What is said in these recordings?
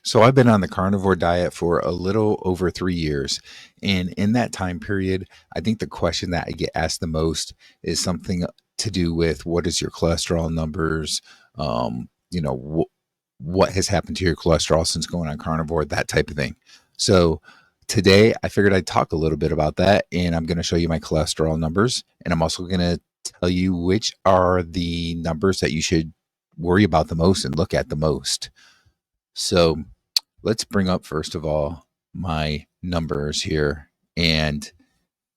So I've been on the carnivore diet for a little over 3 years. And in that time period, I think the question that I get asked the most is something to do with what is your cholesterol numbers? You know, what has happened to your cholesterol since going on carnivore, that type of thing. So today I figured I'd talk a little bit about that, and I'm going to show you my cholesterol numbers. And I'm also going to tell you which are the numbers that you should worry about the most and look at the most. So let's bring up, first of all, my numbers here. And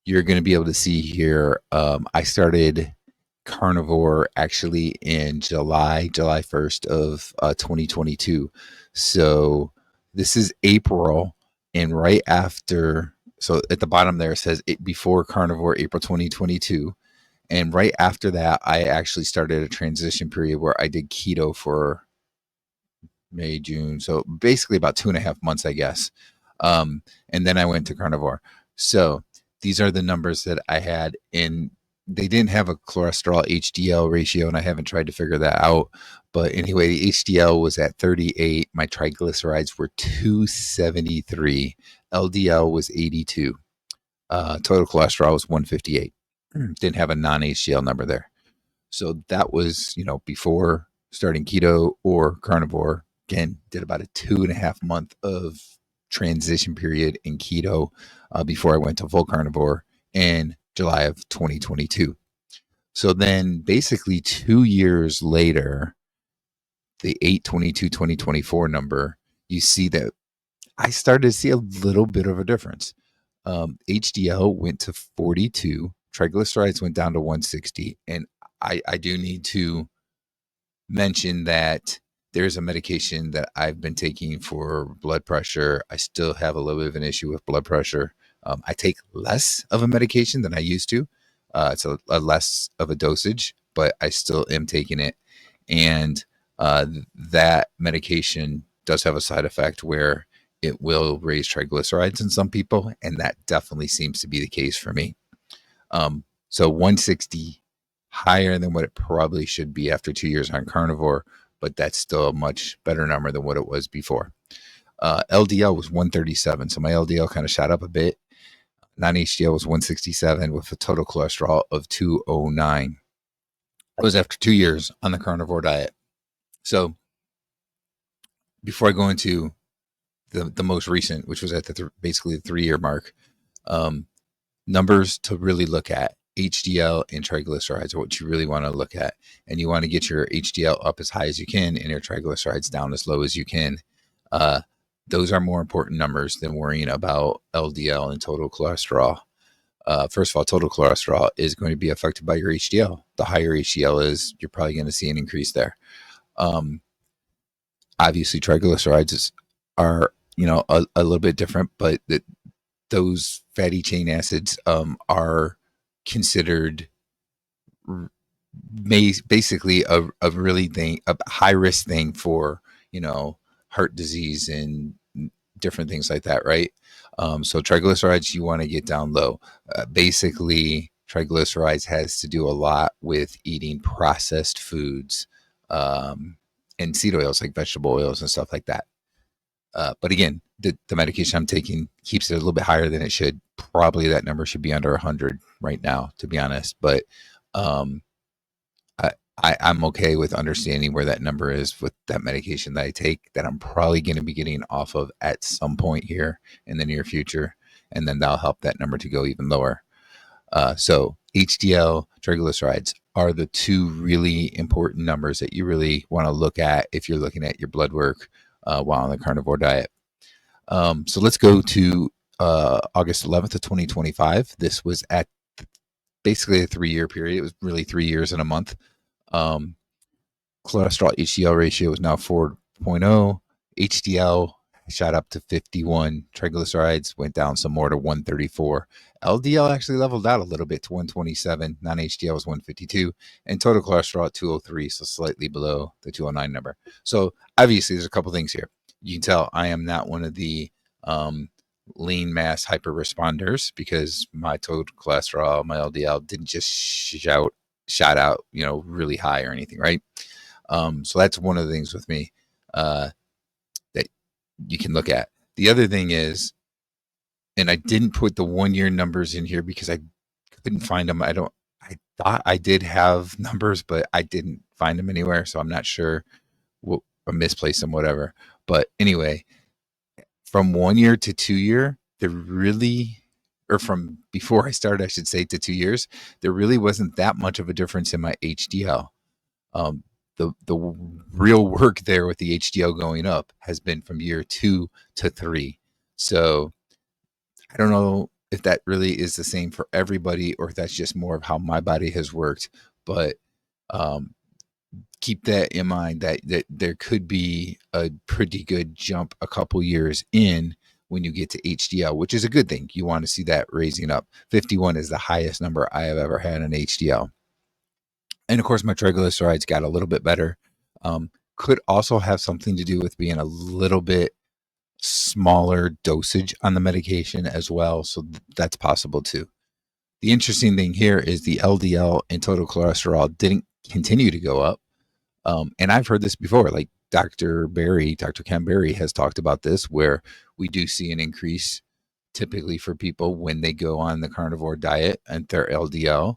you're going to be able to see here, I started carnivore actually in July 1st of 2022. So this is April. And right after, so at the bottom there it says before carnivore, April 2022. And right after that, I actually started a transition period where I did keto for May, June. So basically about 2.5 months, I guess. And then I went to carnivore. So these are the numbers that I had in. They didn't have a cholesterol HDL ratio, and I haven't tried to figure that out. But anyway, the HDL was at 38. My triglycerides were 273. LDL was 82. Total cholesterol was 158. Didn't have a non HDL number there. So that was, before starting keto or carnivore. Again, did about a 2.5 month of transition period in keto before I went to full carnivore in July of 2022. So then basically 2 years later, the 8/22/2024 number, you see that I started to see a little bit of a difference. HDL went to 42, triglycerides went down to 160, and I do need to mention that there's a medication that I've been taking for blood pressure. I still have a little bit of an issue with blood pressure. I take less of a medication than I used to. It's a less of a dosage, but I still am taking it. And that medication does have a side effect where it will raise triglycerides in some people, and that definitely seems to be the case for me. So 160, higher than what it probably should be after 2 years on carnivore, but that's still a much better number than what it was before. LDL was 137, so my LDL kind of shot up a bit. Non-HDL was 167 with a total cholesterol of 209. It was after 2 years on the carnivore diet. So before I go into the most recent, which was at basically the 3 year mark, numbers to really look at. HDL and triglycerides are what you really want to look at. And you want to get your HDL up as high as you can and your triglycerides down as low as you can. Those are more important numbers than worrying about LDL and total cholesterol. First of all, total cholesterol is going to be affected by your HDL. The higher HDL is, you're probably going to see an increase there. Obviously, triglycerides are, a little bit different, but those fatty chain acids are considered basically a really a high risk thing for heart disease and different things like that, right? So triglycerides you want to get down low. Basically, triglycerides has to do a lot with eating processed foods and seed oils like vegetable oils and stuff like that. But again, the medication I'm taking keeps it a little bit higher than it should. Probably that number should be under 100 right now, to be honest. But um, I'm okay with understanding where that number is with that medication that I take, that I'm probably going to be getting off of at some point here in the near future. And then that'll help that number to go even lower. So HDL, triglycerides are the two really important numbers that you really want to look at if you're looking at your blood work while on the carnivore diet. So let's go to August 11th of 2025. This was at basically a 3 year period. It was really 3 years and a month. Um, cholesterol HDL ratio is now 4.0. HDL shot up to 51. Triglycerides went down some more to 134. LDL actually leveled out a little bit to 127. Non HDL was 152. And total cholesterol at 203, so slightly below the 209 number. So obviously, there's a couple things here. You can tell I am not one of the lean mass hyper responders, because my total cholesterol, my LDL didn't just shot out, really high or anything, right? So that's one of the things with me that you can look at. The other thing is, and I didn't put the 1 year numbers in here because I couldn't find them. I thought I did have numbers, but I didn't find them anywhere. So I'm not sure what I misplaced them, whatever. But anyway, from 1 year to 2 year, there really, or from before I started, I should say, to 2 years, there really wasn't that much of a difference in my HDL. Um, the real work there with the HDL going up has been from year 2 to 3. So I don't know if that really is the same for everybody or if that's just more of how my body has worked. But um, keep that in mind that there could be a pretty good jump a couple years in when you get to HDL, which is a good thing. You want to see that raising up. 51 is the highest number I have ever had in HDL. And of course, my triglycerides got a little bit better. Could also have something to do with being a little bit smaller dosage on the medication as well. So that's possible too. The interesting thing here is the LDL and total cholesterol didn't continue to go up. And I've heard this before, like Dr. Ken Berry has talked about this, where we do see an increase typically for people when they go on the carnivore diet and their LDL,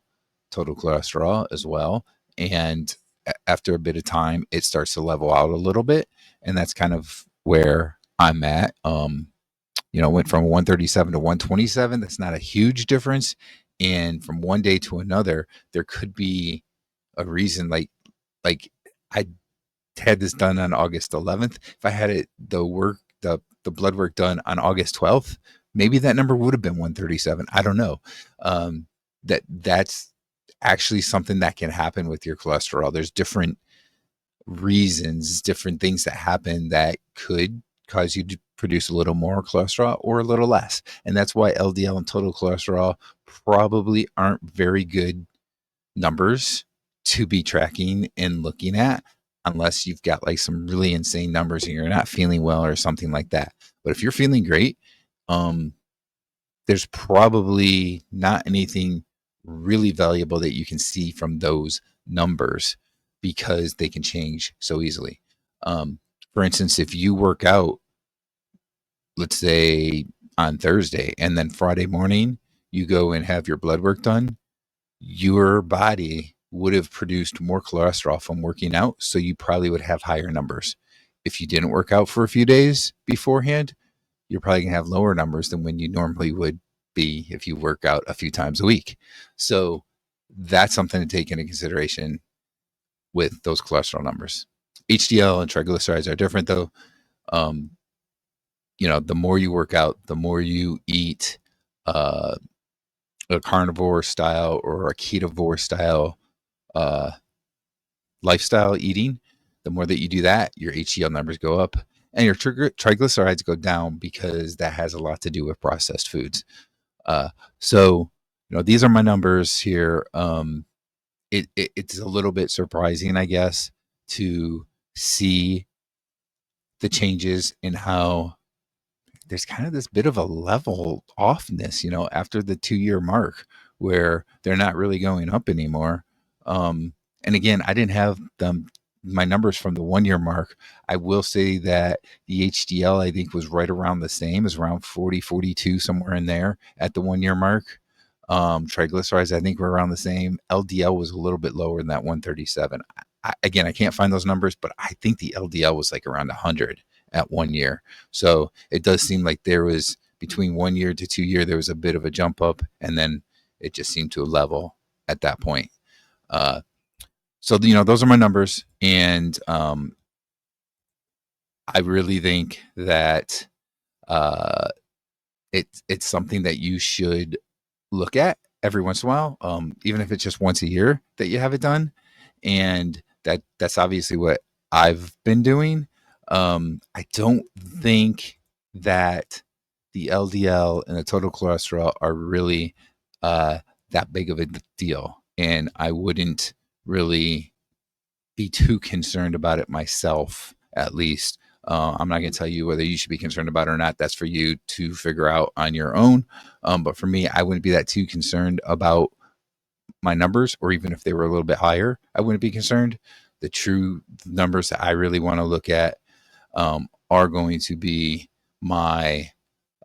total cholesterol as well. And after a bit of time, it starts to level out a little bit. And that's kind of where I'm at. Went from 137 to 127. That's not a huge difference. And from one day to another, there could be a reason like I had this done on August 11th. If I had the blood work done on August 12th, maybe that number would have been 137. I don't know. That's actually something that can happen with your cholesterol. There's different reasons, different things that happen that could cause you to produce a little more cholesterol or a little less. And that's why LDL and total cholesterol probably aren't very good numbers to be tracking and looking at unless you've got like some really insane numbers and you're not feeling well or something like that. But if you're feeling great, there's probably not anything really valuable that you can see from those numbers because they can change so easily. For instance, if you work out, let's say on Thursday, and then Friday morning you go and have your blood work done, your body would have produced more cholesterol from working out, so you probably would have higher numbers. If you didn't work out for a few days beforehand, you're probably going to have lower numbers than when you normally would be if you work out a few times a week. So that's something to take into consideration with those cholesterol numbers. HDL and triglycerides are different though. The more you work out, the more you eat a carnivore style or a ketovore style uh, lifestyle eating, the more that you do that, your HDL numbers go up and your triglycerides go down because that has a lot to do with processed foods. So, these are my numbers here. It's a little bit surprising, I guess, to see the changes in how there's kind of this bit of a level offness, after the 2 year mark where they're not really going up anymore. And again, I didn't have my numbers from the 1 year mark. I will say that the HDL, I think, was right around the same, as around 40, 42, somewhere in there at the 1 year mark. Triglycerides, I think, were around the same. LDL was a little bit lower than that 137. Again, I can't find those numbers, but I think the LDL was like around 100 at 1 year. So it does seem like there was between 1 year to 2 year, there was a bit of a jump up, and then it just seemed to level at that point. So those are my numbers, and I really think that it's something that you should look at every once in a while, even if it's just once a year that you have it done, and that's obviously what I've been doing. I don't think that the LDL and the total cholesterol are really that big of a deal, and I wouldn't really be too concerned about it myself, at least. I'm not going to tell you whether you should be concerned about it or not. That's for you to figure out on your own. But for me, I wouldn't be that too concerned about my numbers, or even if they were a little bit higher, I wouldn't be concerned. The true numbers that I really want to look at are going to be my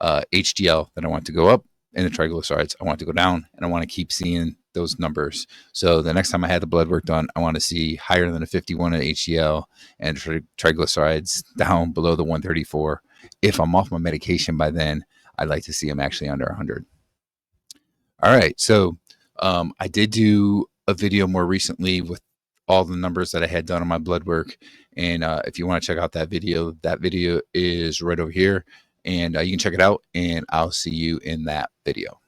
HDL that I want to go up, and the triglycerides I want to go down, and I want to keep seeing those numbers. So the next time I had the blood work done, I want to see higher than a 51 in HDL and triglycerides down below the 134. If I'm off my medication by then, I'd like to see them actually under 100. All right. So I did do a video more recently with all the numbers that I had done on my blood work. And if you want to check out that video is right over here. And you can check it out, and I'll see you in that video.